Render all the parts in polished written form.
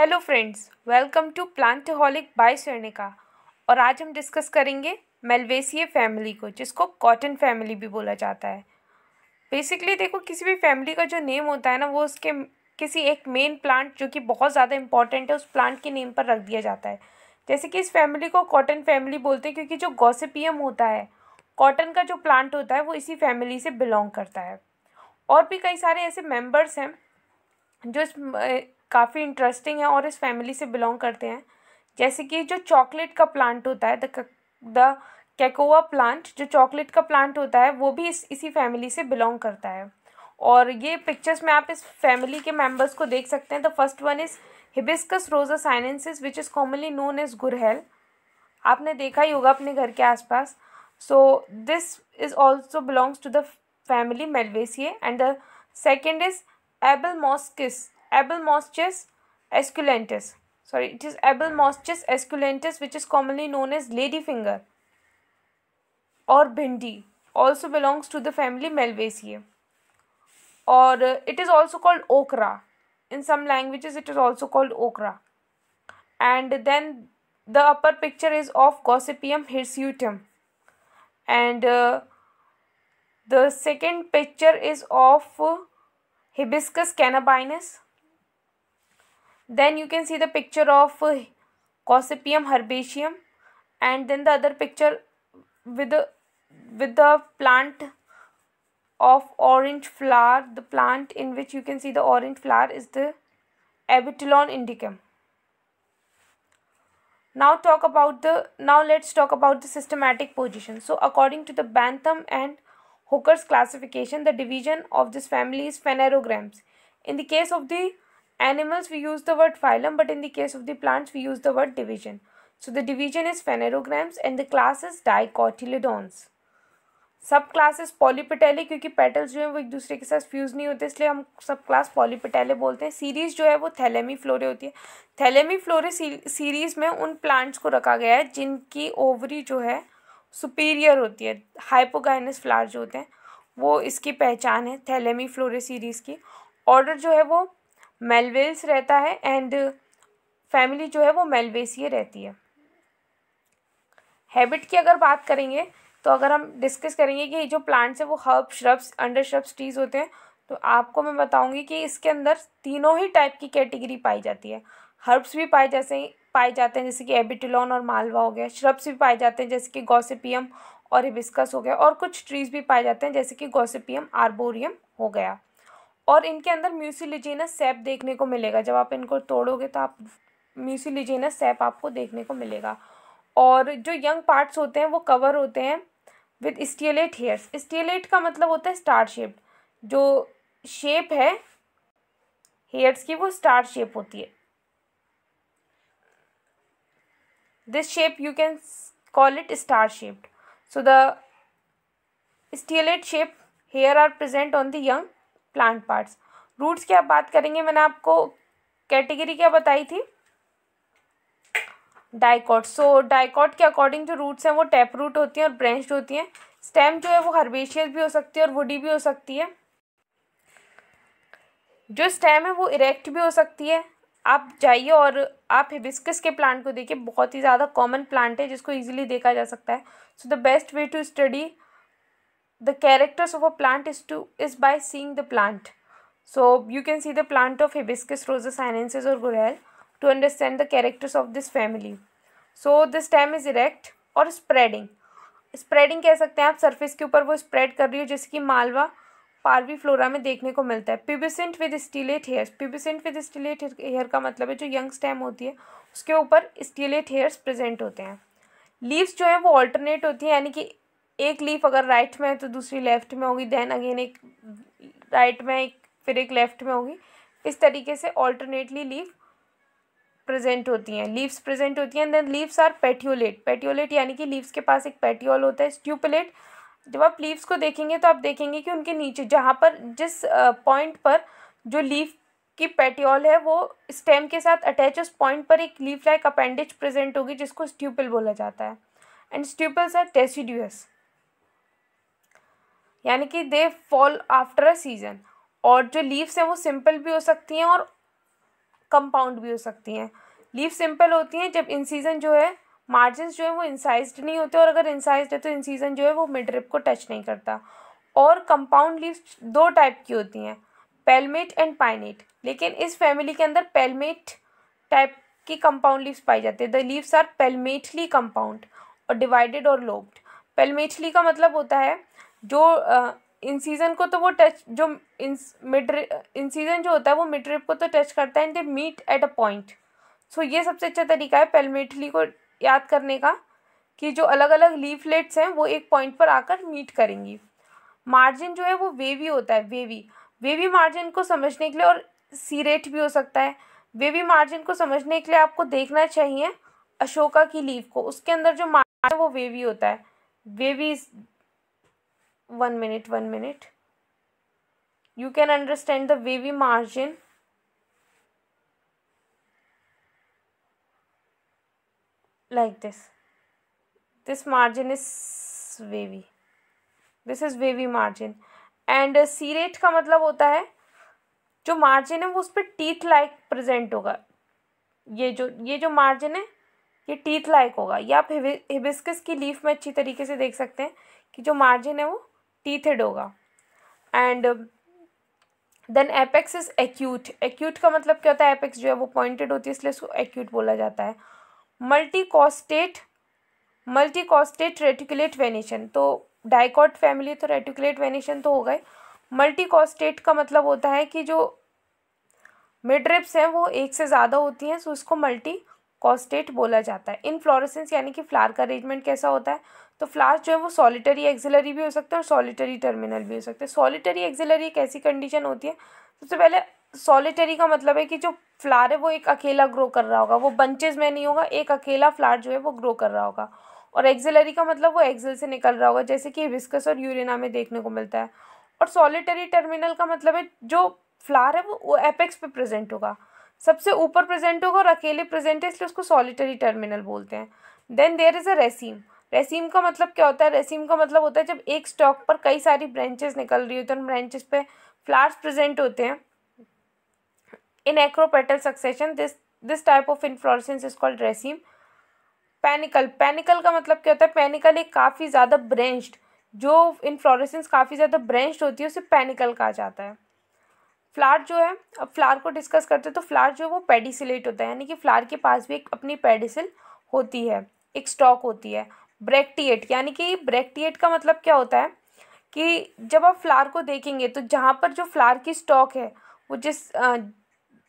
Hello friends, welcome to plantaholic by Swarnika. और आज हम डिस्कस करेंगे मेल्वेसिए फैमिली को, जिसको कॉटन फैमिली भी बोला जाता है। बेसिकली देखो, किसी भी फैमिली का जो नेम होता है ना, वो उसके किसी एक मेन प्लांट जो कि बहुत ज़्यादा इंपॉर्टेंट है उस प्लांट के नेम पर रख दिया जाता है। जैसे कि इस फैमिली को कॉटन फैमिली बोलते हैं, क्योंकि जो गॉसिपियम होता है, कॉटन का जो प्लांट होता है, वो इसी फैमिली से बिलोंग करता है। और भी कई सारे ऐसे मेम्बर्स हैं जो इस काफ़ी इंटरेस्टिंग है और इस फैमिली से बिलोंग करते हैं। जैसे कि जो चॉकलेट का प्लांट होता है, द कैकोआ प्लांट, जो चॉकलेट का प्लांट होता है, वो भी इसी फैमिली से बिलोंग करता है। और ये पिक्चर्स में आप इस फैमिली के मेंबर्स को देख सकते हैं। The first one is hibiscus rosa sinensis, which is commonly known as गुड़हल। आपने देखा ही होगा अपने घर के आसपास। So this is also belongs to the family malvaceae. And the second is Abelmoschus esculentus. Sorry, it is Abelmoschus esculentus, which is commonly known as ladyfinger or bhindi. Also belongs to the family Malvaceae. Or it is also called okra. In some languages, it is also called okra. And then the upper picture is of Gossypium hirsutum. And the second picture is of Hibiscus cannabinus. Then you can see the picture of Gossypium herbaceum, and then the other picture with the plant of orange flower. The plant in which you can see the orange flower is the Abutilon indicum. Now let's talk about the systematic position. So according to the Bantam and Hooker's classification, the division of this family is phanerograms. In the case of the animals, we use the word phylum, but in the case of the plants, we use the word division. So the division is phanerograms and the class is dicotyledons. सब classes पॉलीपेटेले, क्योंकि petals जो है वो एक दूसरे के साथ fuse नहीं होते, इसलिए हम सब क्लास पॉलीपेटेले बोलते हैं। सीरीज़ जो है वो थैलेमी फ्लोरे होती है। थैलेमी फ्लोरे सीरीज़ में उन प्लांट्स को रखा गया है जिनकी ओवरी जो है सुपीरियर होती है। हाइपोगाइनस फ्लावर जो होते हैं वो इसकी पहचान है थैलेमी फ्लोरे सीरीज़ की। ऑर्डर जो है वो मेल्वेल्स रहता है एंड फैमिली जो है वो मेल्वेसिए रहती है। हैबिट की अगर बात करेंगे तो अगर हम डिस्कस करेंगे कि जो प्लांट्स है वो herb, shrubs, under shrubs, trees होते हैं, तो आपको मैं बताऊंगी कि इसके अंदर तीनों ही टाइप की कैटेगरी पाई जाती है। हर्ब्स भी पाए जाते हैं जैसे कि एबिटिलॉन और मालवा हो गया। श्रब्स भी पाए जाते हैं जैसे कि गॉसिपियम और हिबिस्कस हो गया। और कुछ ट्रीज भी पाए जाते हैं जैसे कि गॉसिपियम आर्बोरियम हो गया। और इनके अंदर म्यूसिलिजेनस सैप देखने को मिलेगा। जब आप इनको तोड़ोगे तो आप म्यूसिलिजेनस सैप आपको देखने को मिलेगा। और जो यंग पार्ट्स होते हैं वो कवर होते हैं विद स्टिलेट हेयर्स। स्टिलेट का मतलब होता है स्टार शेप। जो शेप है हेयर्स की वो स्टार शेप होती है। This shape you can call it star shaped. So the stellate shape hair are present on the young plant parts. Roots की आप बात करेंगे, मैंने आपको कैटेगरी क्या बताई थी, डाइकॉट। सो डाइकॉट के अकॉर्डिंग जो रूट्स हैं वो टैप रूट होती हैं और ब्रेंच्ड होती हैं। स्टेम जो है वो हर्बेशियस भी हो सकती है और वुडी भी हो सकती है। जो स्टेम है वो इरेक्ट भी हो सकती है। आप जाइए और आप हिबिस्कस के प्लांट को देखिए, बहुत ही ज़्यादा कॉमन प्लांट है जिसको इजीली देखा जा सकता है। So the best way to study the characters of a plant is by seeing the plant. So you can see the plant of Hibiscus rosa sinensis or गुड़हल to understand the characters of this family. So the stem is erect और spreading. Spreading कह सकते हैं आप, surface के ऊपर वो spread कर रही हो, जैसे कि मालवा पार्वी फ्लोरा में देखने को मिलता है। Pubescent with stellate hairs. Pubescent with stellate hair का मतलब है जो यंग स्टेम होती है उसके ऊपर stellate hairs प्रेजेंट होते हैं। लीव्स जो है वो ऑल्टरनेट होती हैं, यानी कि एक लीफ अगर राइट में है तो दूसरी लेफ्ट में होगी, देन अगेन एक राइट में फिर एक लेफ्ट में होगी। इस तरीके से ऑल्टरनेटली लीफ प्रेजेंट होती हैं, लीव्स प्रेजेंट होती हैं। Then leaves are petiolate. Petiolate यानी कि लीव्स के पास एक पेटियोल होता है। स्ट्यूपुलेट, जब आप लीव्स को देखेंगे तो आप देखेंगे कि उनके नीचे जहाँ पर जिस पॉइंट पर जो लीफ की पेटियोल है वो स्टेम के साथ अटैच, उस पॉइंट पर एक लीफ लाइक अपेंडेज प्रेजेंट होगी जिसको स्ट्यूपल बोला जाता है। एंड स्ट्यूपल्स आर डेसिडुअस, यानी कि they fall after a season. और जो लीव्स हैं वो सिंपल भी हो सकती हैं और कंपाउंड भी हो सकती हैं। लीफ सिंपल होती हैं जब इंसीजन जो है, मार्जिन्स जो है वो इंसाइज्ड नहीं होते, और अगर इंसाइज्ड है तो इंसीजन जो है वो मिड रिब को टच नहीं करता। और कंपाउंड लीव्स दो टाइप की होती हैं, पैल्मेट एंड पाइनेट। लेकिन इस फैमिली के अंदर पैल्मेट टाइप की कंपाउंड लीव्स पाई जाती है। द लीव्स आर पैल्मेटली कंपाउंड और डिवाइडेड और लोब्ड। पैल्मेटली का मतलब होता है जो इंसीजन को तो वो टच, जो इंसीजन जो होता है वो मिड रिब को तो टच करता है, and they meet at a point. So ये सबसे अच्छा तरीका है पैल्मेटली को याद करने का, कि जो अलग अलग लीफलेट्स हैं वो एक पॉइंट पर आकर मीट करेंगी। मार्जिन जो है वो वेवी होता है, वेवी मार्जिन को समझने के लिए, और सीरेट भी हो सकता है। वेवी मार्जिन को समझने के लिए आपको देखना चाहिए अशोका की लीफ को, उसके अंदर जो मार्जिन है वो वेवी होता है। Wavy, 1 minute, you can understand the wavy margin like this margin is wavy, this is wavy margin। And serrate का मतलब होता है जो मार्जिन है वो उस पर टीथ लाइक प्रेजेंट होगा। ये जो मार्जिन है ये टीथ लाइक होगा। ये आप हिबिस्कस की लीफ में अच्छी तरीके से देख सकते हैं कि जो मार्जिन है वो टीथेड होगा। And then apex is acute. Acute का मतलब क्या होता है, एपेक्स जो है वो पॉइंटेड होती है इसलिए इसको एक्यूट बोला जाता है। मल्टीकॉस्टेट रेटिकुलेट वेनेशन, तो डाइकॉट फैमिली तो रेटिकुलेट वेनेशन तो हो गए। मल्टीकॉस्टेट का मतलब होता है कि जो मिड रिब्स हैं वो एक से ज़्यादा होती हैं, सो इसको मल्टीकॉस्टेट बोला जाता है। इनफ्लोरेसेंस यानी कि फ्लावर का अरेंजमेंट कैसा होता है, तो फ्लावर्स जो है वो सॉलिटरी एक्सिलरी भी हो सकते हैं और सॉलिटरी टर्मिनल भी हो सकते हैं। सॉलिटरी एक्सिलरी एक ऐसी कंडीशन होती है, सबसे पहले सॉलिटरी का मतलब है कि जो फ्लावर है वो एक अकेला ग्रो कर रहा होगा, वो बंचेज में नहीं होगा, एक अकेला फ्लावर जो है वो ग्रो कर रहा होगा। और एक्सिलरी का मतलब वो एक्सिल से निकल रहा होगा, जैसे कि हिबिस्कस और यूरेना में देखने को मिलता है। और सॉलिटरी टर्मिनल का मतलब है जो फ्लावर है वो एपेक्स पे प्रेजेंट होगा, सबसे ऊपर प्रेजेंट होगा और अकेले प्रेजेंट है, इसलिए उसको सॉलिटरी टर्मिनल बोलते हैं। Then there is a raceme. Raceme का मतलब क्या होता है, रेसीम का मतलब होता है जब एक स्टॉक पर कई सारी ब्रांचेस निकल रही होती हैं, उन ब्रांचेस पे फ्लावर्स प्रेजेंट होते हैं in acropetal succession, this type of inflorescence is called raceme. Panicle, panicle का मतलब क्या होता है, पैनिकल एक काफ़ी ज़्यादा ब्रेंच्ड, जो इनफ्लोरेसेंस काफ़ी ज़्यादा ब्रेंच्ड होती है उसे पैनिकल कहा जाता है। फ्लावर जो है, अब फ्लावर को डिस्कस करते हैं, तो फ्लावर जो है वो पेडिसिलेट होता है, यानी कि फ्लावर के पास भी एक अपनी पेडिसिल होती है, एक स्टॉक होती है। ब्रैक्टिएट, यानी कि ब्रैक्टिएट का मतलब क्या होता है कि जब आप फ्लावर को देखेंगे तो जहाँ पर जो फ्लावर की स्टॉक है वो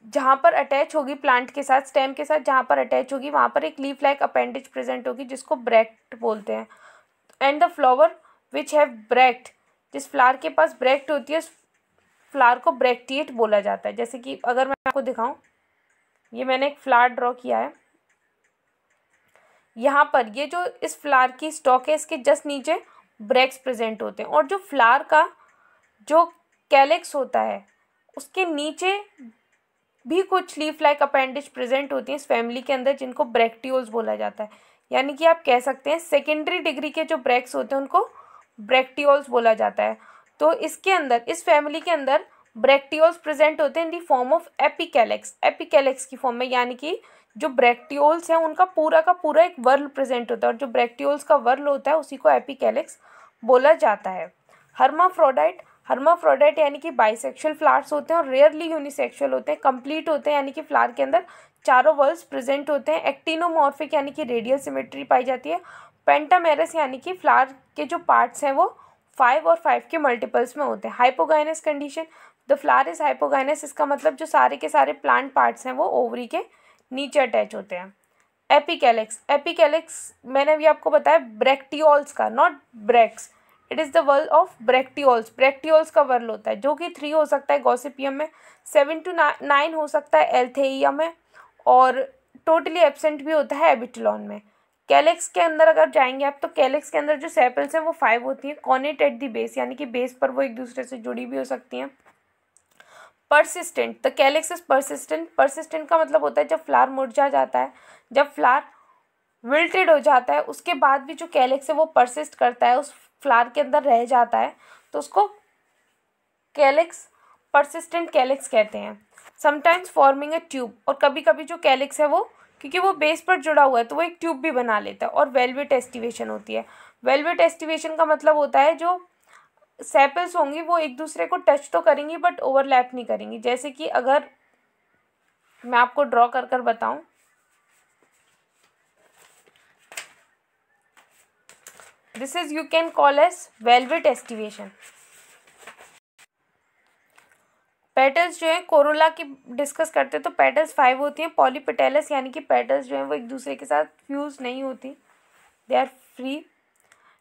जहाँ पर अटैच होगी प्लांट के साथ, स्टेम के साथ जहाँ पर अटैच होगी वहाँ पर एक लीफ लाइक अपेंडेज प्रेजेंट होगी जिसको ब्रैक्ट बोलते हैं। And the flower which have bract, जिस फ्लावर के पास ब्रैक्ट होती है उस फ्लावर को ब्रैक्टिएट बोला जाता है। जैसे कि अगर मैं आपको दिखाऊं, ये मैंने एक फ्लावर ड्रॉ किया है, यहाँ पर ये जो इस फ्लावर की स्टॉक है इसके जस्ट नीचे ब्रैक्ट्स प्रेजेंट होते हैं, और जो फ्लावर का जो कैलिक्स होता है उसके नीचे भी कुछ लीफ लाइक अपेंडेज प्रेजेंट होती हैं इस फैमिली के अंदर, जिनको ब्रैक्टियोल्स बोला जाता है। यानी कि आप कह सकते हैं सेकेंडरी डिग्री के जो ब्रैक्ट्स होते हैं उनको ब्रैक्टियोल्स बोला जाता है। तो इसके अंदर, इस फैमिली के अंदर ब्रैक्टियोल्स प्रेजेंट होते हैं in the form of epicalyx, epicalyx की फॉर्म में, यानी कि जो ब्रैक्टियोल्स हैं उनका पूरा का पूरा एक वर्ल प्रेजेंट होता है, और जो ब्रैक्टियोल्स का वर्ल होता है उसी को एपिकैलिक्स बोला जाता है। हर्माफ्रोडाइट, हर्माफ्रोडाइट यानी कि बाइसेक्सुअल फ्लावर्स होते हैं और रेयरली यूनिसेक्सुअल होते हैं, कंप्लीट होते हैं यानी कि फ्लावर के अंदर चारों वर्ल्स प्रेजेंट होते हैं। एक्टिनोमॉर्फिक यानी कि रेडियल सिमेट्री पाई जाती है। पेंटामेरस यानी कि फ्लावर के जो पार्ट्स हैं वो 5 और 5 के मल्टीपल्स में होते हैं। Hypogynous condition, the flower is hypogynous, इसका मतलब जो सारे के सारे प्लांट पार्ट्स हैं वो ओवरी के नीचे अटैच होते हैं। एपिकैलिक्स, एपिकैलिक्स मैंने अभी आपको बताया ब्रैक्टियोल्स का, not bracts, it is the whorl of bracteoles, bracteoles का वर्ल होता है जो कि 3 हो सकता है गॉसिपियम में, 7 to 9 हो सकता है एल्थेइयम में, और टोटली एब्सेंट भी होता है एबिटिलॉन में। कैलिक्स के अंदर अगर जाएंगे आप तो कैलिक्स के अंदर जो सेपल्स हैं वो 5 होती हैं, कॉनेट एट दी बेस, यानी कि बेस पर वो एक दूसरे से जुड़ी भी हो सकती हैं। Persistent, the calyx is persistent, persistent का मतलब होता है जब फ्लावर मुरझा जाता है, जब फ्लावर विल्टेड हो जाता है उसके बाद भी जो कैलिक्स है वो परसिस्ट करता है, उस फ्लावर के अंदर रह जाता है, तो उसको कैलिक्स, परसिस्टेंट कैलिक्स कहते हैं। समटाइम्स फॉर्मिंग अ ट्यूब, और कभी कभी जो कैलिक्स है वो क्योंकि वो बेस पर जुड़ा हुआ है तो वो एक ट्यूब भी बना लेता है। और वेलवेट एस्टिवेशन होती है। वेलवेट एस्टिवेशन का मतलब होता है जो सेपल्स होंगी वो एक दूसरे को टच तो करेंगी बट ओवरलैप नहीं करेंगी। जैसे कि अगर मैं आपको ड्रॉ कर कर बताऊं, this is you can call as valvate aestivation. Petals जो है कोरोला की डिस्कस करते हैं तो पेटल्स 5 होती हैं। पॉलीपेटल्स यानी कि पेटल्स जो है वो एक दूसरे के साथ फ्यूज नहीं होती, they are free.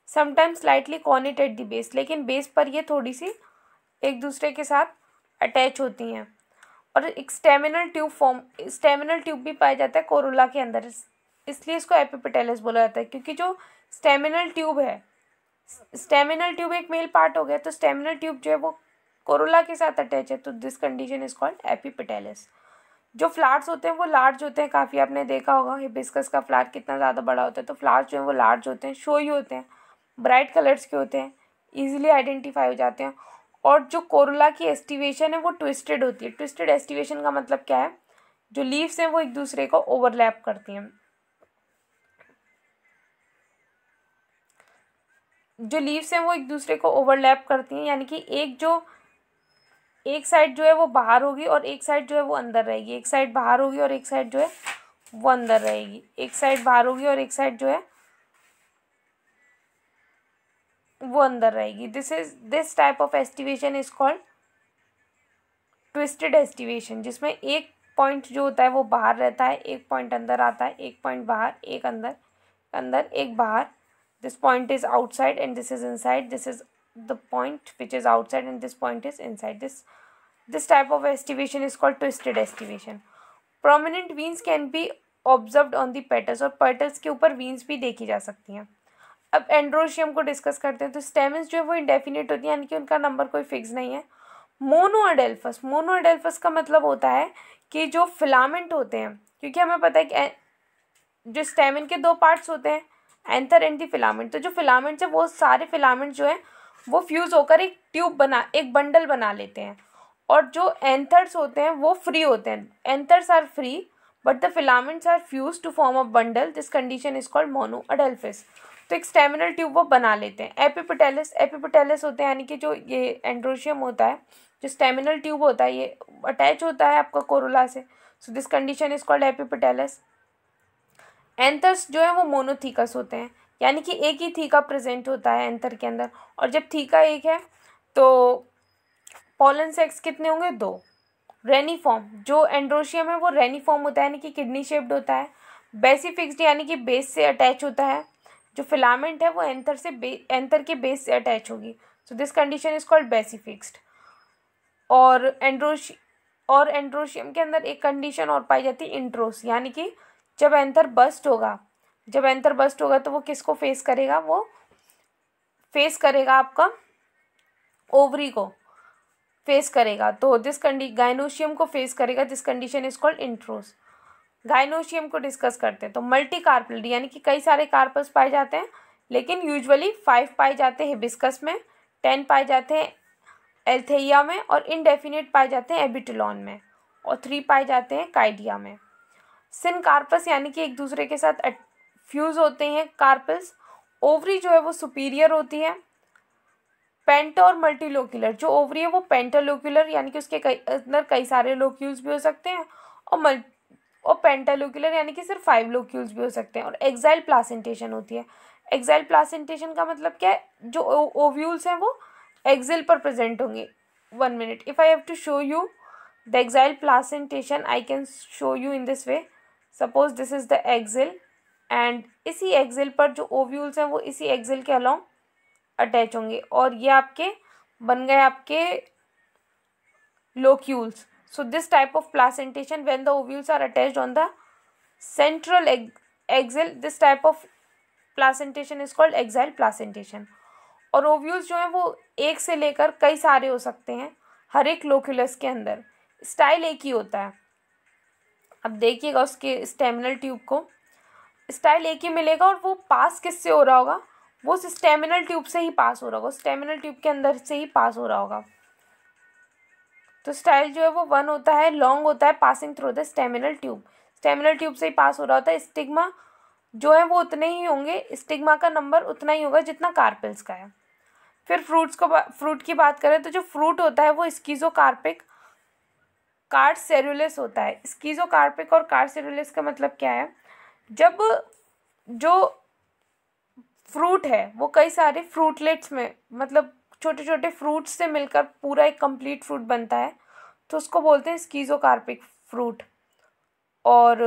Sometimes slightly connate at the base, लेकिन बेस पर ये थोड़ी सी एक दूसरे के साथ अटैच होती हैं। और एक स्टेमिनल ट्यूब भी पाया जाता है कोरोला के अंदर, इसलिए इसको एपिपेटलस बोला जाता है क्योंकि जो स्टेमिनल ट्यूब है, स्टेमिनल ट्यूब एक मेल पार्ट हो गया तो स्टेमिनल ट्यूब जो है वो कोरोला के साथ अटैच है, तो this condition is called epipetalous. जो फ्लावर्स होते हैं वो लार्ज होते हैं काफ़ी, आपने देखा होगा हिबिस्कस का फ्लावर कितना ज़्यादा बड़ा होता है, तो फ्लावर्स जो है वो लार्ज होते हैं, शोई होते हैं, ब्राइट कलर्स के होते हैं, ईजिली आइडेंटिफाई हो जाते हैं। और जो कोरोला की एस्टिवेशन है वो ट्विस्टेड होती है। ट्विस्टेड एस्टिवेशन का मतलब क्या है, जो लीव्स हैं वो एक दूसरे को ओवरलैप करती हैं। जो लीव्स हैं वो एक दूसरे को ओवरलैप करती हैं, यानी कि एक साइड जो है वो बाहर होगी और एक साइड जो है वो अंदर रहेगी, एक साइड बाहर होगी और एक साइड जो है वो अंदर रहेगी, एक साइड बाहर होगी और एक साइड जो है वो अंदर रहेगी। This type of aestivation is called twisted aestivation, जिसमें एक पॉइंट जो होता है वो बाहर रहता है, एक पॉइंट अंदर आता है, एक पॉइंट बाहर, एक अंदर, अंदर एक बाहर। This point is outside and this is inside, this is the point which is outside and this point is inside. This type of aestivation is called twisted aestivation. Prominent veins can be observed on the petals, और petals के ऊपर वीन्स भी देखी जा सकती हैं। अब androecium को डिस्कस करते हैं। तो स्टेमन्स जो है वो इंडेफिनिट होती है, यानी कि उनका नंबर कोई फिक्स नहीं है। मोनोअडेल्फस का मतलब होता है कि जो फिलामेंट होते हैं, क्योंकि हमें पता है कि जो स्टेमन के दो पार्ट्स होते हैं, एंथर एंड दी फिलामेंट, तो जो फिलामेंट्स है वो सारे फिलामेंट जो है वो फ्यूज होकर एक बंडल बना लेते हैं। और जो एंथर्स होते हैं वो फ्री होते हैं, anthers are free but the filaments are fused to form a bundle, this condition is called monoadelphous. तो एक स्टेमिनल ट्यूब वो बना लेते हैं। एपिपेटलस होते हैं, यानी कि जो ये एंड्रोशियम होता है, जो स्टेमिनल ट्यूब होता है, ये अटैच होता है आपका कोरोला से, सो this condition is called epipetalous. Anthers जो है वो मोनोथीकस होते हैं, यानी कि एक ही थीका प्रेजेंट होता है एंथर के अंदर, और जब थीका एक है तो पॉलन सेक्स कितने होंगे, 2। रेनिफॉर्म, जो एंड्रोशियम है वो रेनिफॉर्म होता है, यानी कि किडनी शेप्ड होता है। बेसिफिक्स्ड, यानी कि बेस से अटैच होता है। जो फिलामेंट है वो एंथर के बेस से अटैच होगी, so this condition is called basifixed. और एंड्रोशियम के अंदर एक कंडीशन और पाई जाती है, इंट्रोस, यानी कि जब एंथर बस्ट होगा तो वो किसको फेस करेगा, वो फेस करेगा आपका ओवरी को फेस करेगा, तो गाइनोशियम को फेस करेगा, this condition is called intros. Gynoecium को डिस्कस करते हैं। तो मल्टी कार्पेल, यानी कि कई सारे कार्पल्स पाए जाते हैं, लेकिन यूजुअली 5 पाए जाते हैं हिबिस्कस में, 10 पाए जाते हैं एल्थेइया में, और इनडेफिनिट पाए जाते हैं एबिटिलॉन में, और 3 पाए जाते हैं काइडिया में। सिनकार्पस, यानी कि एक दूसरे के साथ फ्यूज होते हैं कार्पल्स। ओवरी जो है वो सुपीरियर होती है। पेंटा और मल्टीलोक्यूलर, जो ओवरी है वो पेंटालोक्यूलर, यानी कि उसके अंदर कई सारे लोक्यूल्स भी हो सकते हैं, और पेंटालोक्यूलर यानी कि सिर्फ 5 लोक्यूल्स भी हो सकते हैं। और एक्साइल प्लासेंटेशन होती है। एक्साइल प्लासेंटेशन का मतलब क्या है, जो ओव्यूल्स हैं वो एक्सिल पर प्रेजेंट होंगे। 1 minute, if I have to show you the axile placentation I can show you in this way. Suppose this is the axile, and इसी एक्सिल पर जो ओव्यूल्स हैं वो इसी एक्सिल के अलोंग अटैच होंगे, और ये आपके बन गए आपके locules. So this type of placentation, when the ovules are attached on the central axil, this type of placentation is called axial placentation. और ओव्यूल्स जो हैं वो एक से लेकर कई सारे हो सकते हैं हर एक लोक्यूलस के अंदर। स्टाइल एक ही होता है। अब देखिएगा उसके स्टेमिनल ट्यूब को, स्टाइल एक ही मिलेगा, और वो पास किससे हो रहा होगा, वो स्टेमिनल ट्यूब से ही पास हो रहा होगा, स्टेमिनल ट्यूब के अंदर से ही पास हो रहा होगा। तो स्टाइल जो है वो 1 होता है, लॉन्ग होता है, passing through the staminal tube, staminal tube से ही पास हो रहा होता है। स्टिग्मा जो है वो उतने ही होंगे, स्टिग्मा का नंबर उतना ही होगा जितना कार्पेल्स का है। फिर फ्रूट की बात करें तो जो फ्रूट होता है वो स्कीज़ोकार्पिक कार्सेरुलस होता है। स्कीज़ोकार्पिक और कार्सेरुलस का मतलब क्या है, जब जो फ्रूट है वो कई सारे फ्रूटलेट्स में, मतलब छोटे छोटे फ्रूट्स से मिलकर पूरा एक कंप्लीट फ्रूट बनता है, तो उसको बोलते हैं स्कीज़ोकार्पिक फ्रूट। और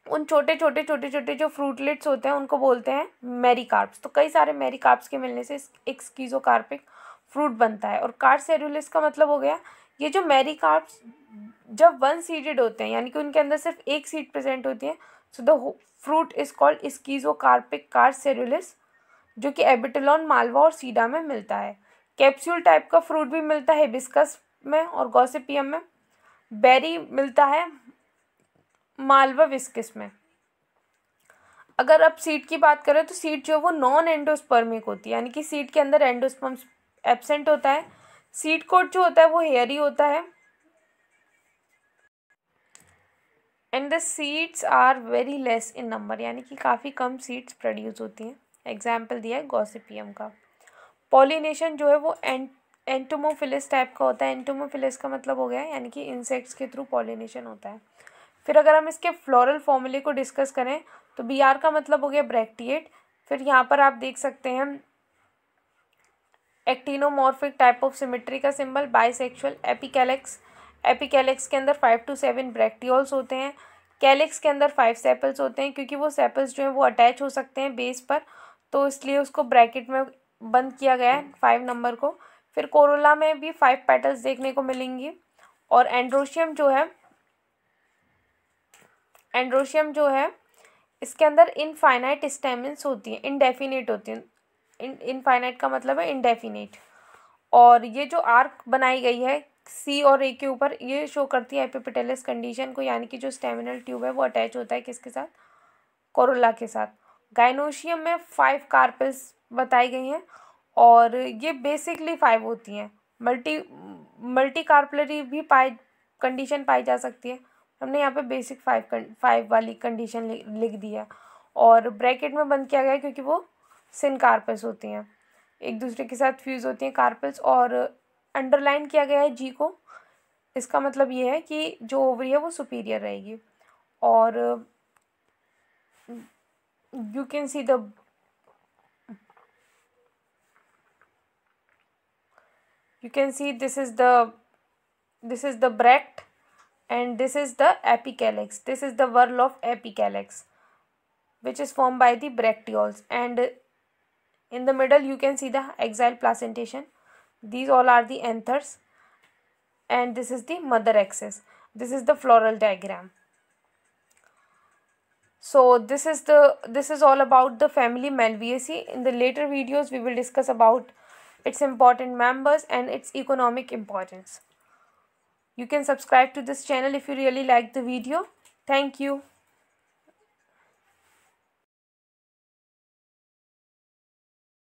उन छोटे छोटे जो फ्रूटलेट्स होते हैं उनको बोलते हैं मेरिकार्प्स। तो कई सारे मेरिकार्प्स के मिलने से एक स्कीज़ोकार्पिक फ्रूट बनता है। और कार्सेरुलस का मतलब हो गया, ये जो मेरिकार्प्स जब 1 सीडेड होते हैं, यानी कि उनके अंदर सिर्फ एक सीड प्रेजेंट होती है, so the fruit is called schizocarpic carcerulus, जो कि एबिटलॉन, मालवा और सीडा में मिलता है। कैप्सूल टाइप का फ्रूट भी मिलता है हिबिस्कस में और गॉसिपियम में। बेरी मिलता है मालवा विस्कस में। अगर अब सीड की बात करें तो सीड जो है वो नॉन एंडोस्पर्मिक होती है, यानी कि सीड के अंदर एंडोस्पर्म एब्सेंट होता है। सीड कोट जो होता है वो हेयरी होता है। And the seeds are very less in number, यानी कि काफ़ी कम सीड्स प्रोड्यूस होती हैं। एग्जाम्पल दिया है गॉसिपियम का। पॉलिनेशन जो है वो एंटोमोफिलिस टाइप का होता है। एंटोमोफिलिस का मतलब हो गया यानी कि इंसेक्ट्स के थ्रू पॉलिनेशन होता है। फिर अगर हम इसके फ्लोरल फॉर्मूले को डिस्कस करें तो BR का मतलब हो गया ब्रैक्टिएट। फिर यहाँ पर आप देख सकते हैं एक्टिनोमॉर्फिक टाइप ऑफ सिमेट्री का सिंबल, बाइसेक्सुअल, एपिकैलिक्स। एपिकैलिक्स के अंदर 5 to 7 ब्रैक्टियोल्स होते हैं। कैलिक्स के अंदर 5 सेपल्स होते हैं, क्योंकि वो सेपल्स जो हैं वो अटैच हो सकते हैं बेस पर, तो इसलिए उसको ब्रैकेट में बंद किया गया है 5 नंबर को। फिर कोरोला में भी 5 पेटल्स देखने को मिलेंगी। और एंड्रोशियम जो है इसके अंदर इनफाइनाइट स्टेमेंस होती हैं, इनडेफिनेट होती हैं। इनफाइनाइट का मतलब है इनडेफिनेट। और ये जो आर्क बनाई गई है C और A के ऊपर, ये शो करती है एपिपेटलस कंडीशन को, यानी कि जो स्टेमिनल ट्यूब है वो अटैच होता है किसके साथ, कोरोला के साथ। गाइनोशियम में 5 कार्पेल्स बताई गई हैं और ये बेसिकली 5 होती हैं। मल्टी कार्पलरी भी कंडीशन पाई जा सकती है। हमने यहाँ पे बेसिक 5 वाली कंडीशन लिख दी है और ब्रैकेट में बंद किया गया है क्योंकि वो सिन कार्पल्स होती हैं, एक दूसरे के साथ फ्यूज़ होती हैं कार्पल्स। और अंडरलाइन किया गया है G को, इसका मतलब ये है कि जो ओवरी है वो सुपीरियर रहेगी। और you can see this is the bract and this is the apicalyx. This is the whorl of apicalyx which is formed by the bracteoles, and in the middle you can see the axile placentation. These all are the anthers and this is the mother axis. This is the floral diagram. So this is all about the family Malvaceae. In the later videos we will discuss about its important members and its economic importance. You can subscribe to this channel if you really like the video. Thank you.